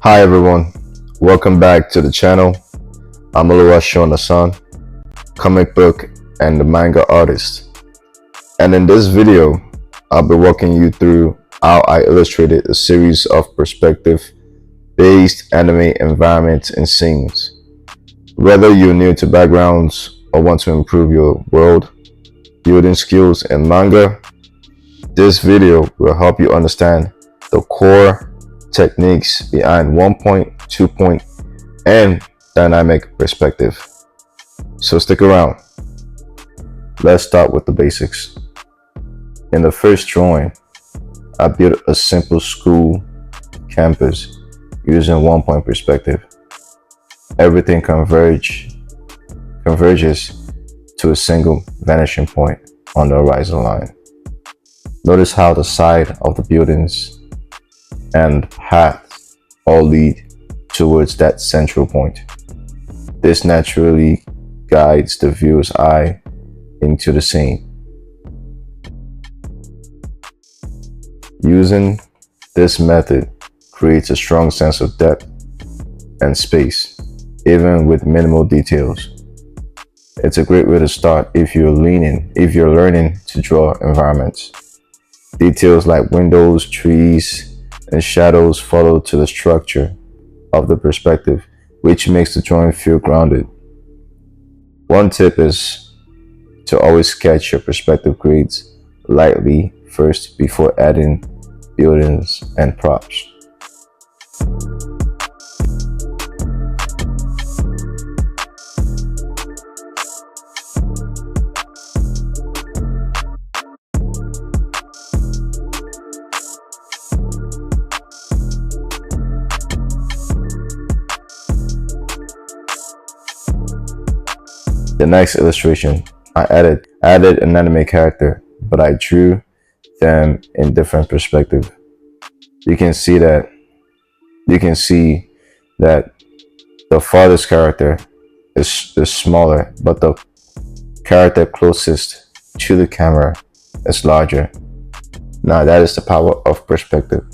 Hi everyone, welcome back to the channel. I'm Oluwaseun, comic book and manga artist. And in this video, I'll be walking you through how I illustrated a series of perspective-based anime environments and scenes. Whether you're new to backgrounds or want to improve your world building skills in manga, this video will help you understand the core techniques behind 1 point, 2 point, and dynamic perspective. So stick around. Let's start with the basics. In the first drawing, I built a simple school campus using 1 point perspective. Everything converges to a single vanishing point on the horizon line. Notice how the side of the buildings and paths all lead towards that central point. This naturally guides the viewer's eye into the scene. Using this method creates a strong sense of depth and space, even with minimal details. It's a great way to start if you're learning to draw environments. Details like windows, trees, and shadows follow to the structure of the perspective, which makes the drawing feel grounded. One tip is to always sketch your perspective grades lightly first before adding buildings and props. The next illustration, I added an anime character, but I drew them in different perspective. You can see that the farthest character is smaller, but the character closest to the camera is larger. Now that is the power of perspective.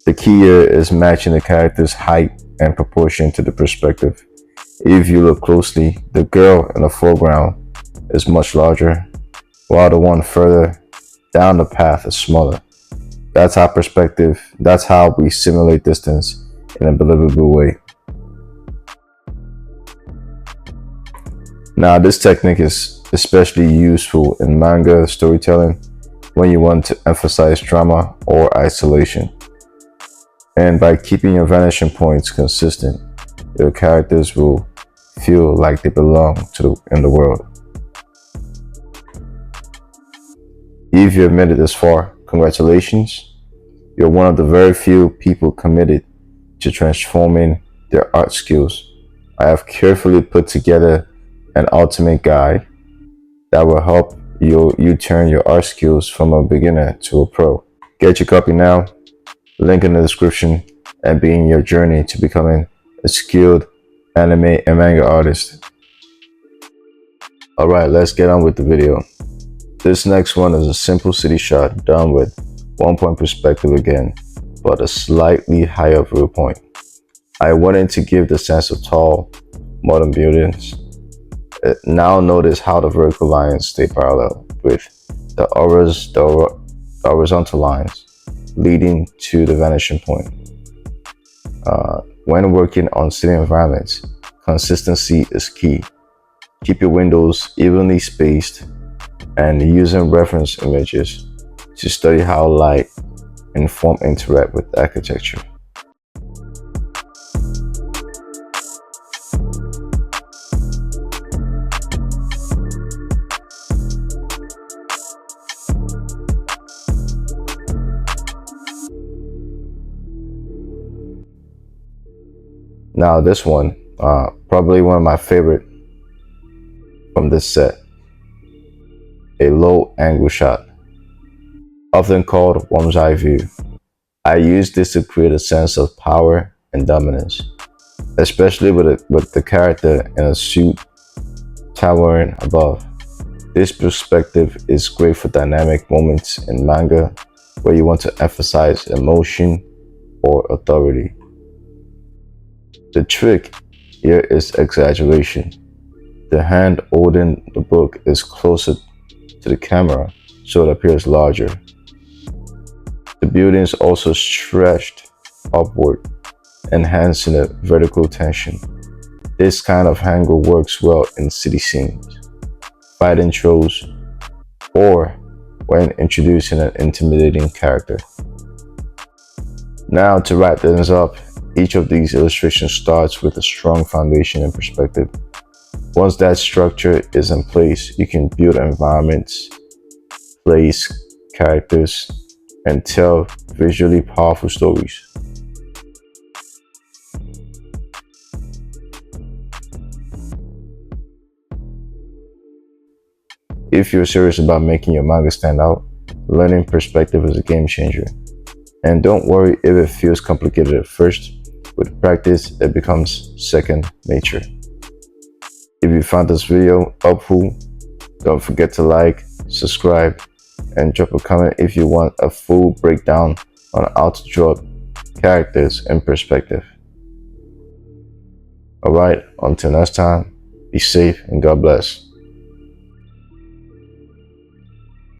The key here is matching the character's height and proportion to the perspective. If you look closely, the girl in the foreground is much larger, while the one further down the path is smaller. That's how we simulate distance in a believable way. Now, this technique is especially useful in manga storytelling when you want to emphasize drama or isolation. And by keeping your vanishing points consistent, your characters will feel like they belong in the world. If you have made it this far, congratulations. You're one of the very few people committed to transforming their art skills. I have carefully put together an ultimate guide that will help you turn your art skills from a beginner to a pro. Get your copy now, link in the description, and begin your journey to becoming a skilled anime and manga artist. Alright, let's get on with the video. This next one is a simple city shot done with 1 point perspective again, but a slightly higher viewpoint. I wanted to give the sense of tall, modern buildings. Now notice how the vertical lines stay parallel with the horizontal lines leading to the vanishing point. When working on city environments, consistency is key. Keep your windows evenly spaced and using reference images to study how light and form interact with architecture. Now this one, probably one of my favorite from this set, a low angle shot, often called worm's eye view. I use this to create a sense of power and dominance, especially with the character in a suit towering above. This perspective is great for dynamic moments in manga where you want to emphasize emotion or authority. The trick here is exaggeration. The hand holding the book is closer to the camera, so it appears larger. The building is also stretched upward, enhancing the vertical tension. This kind of angle works well in city scenes, fight intros, or when introducing an intimidating character. Now, to wrap things up, each of these illustrations starts with a strong foundation and perspective. Once that structure is in place, you can build environments, place characters, and tell visually powerful stories. If you're serious about making your manga stand out, learning perspective is a game changer. And don't worry if it feels complicated at first. With practice, it becomes second nature. If you found this video helpful, don't forget to like, subscribe, and drop a comment if you want a full breakdown on how to draw characters in perspective. Alright, until next time, be safe and God bless.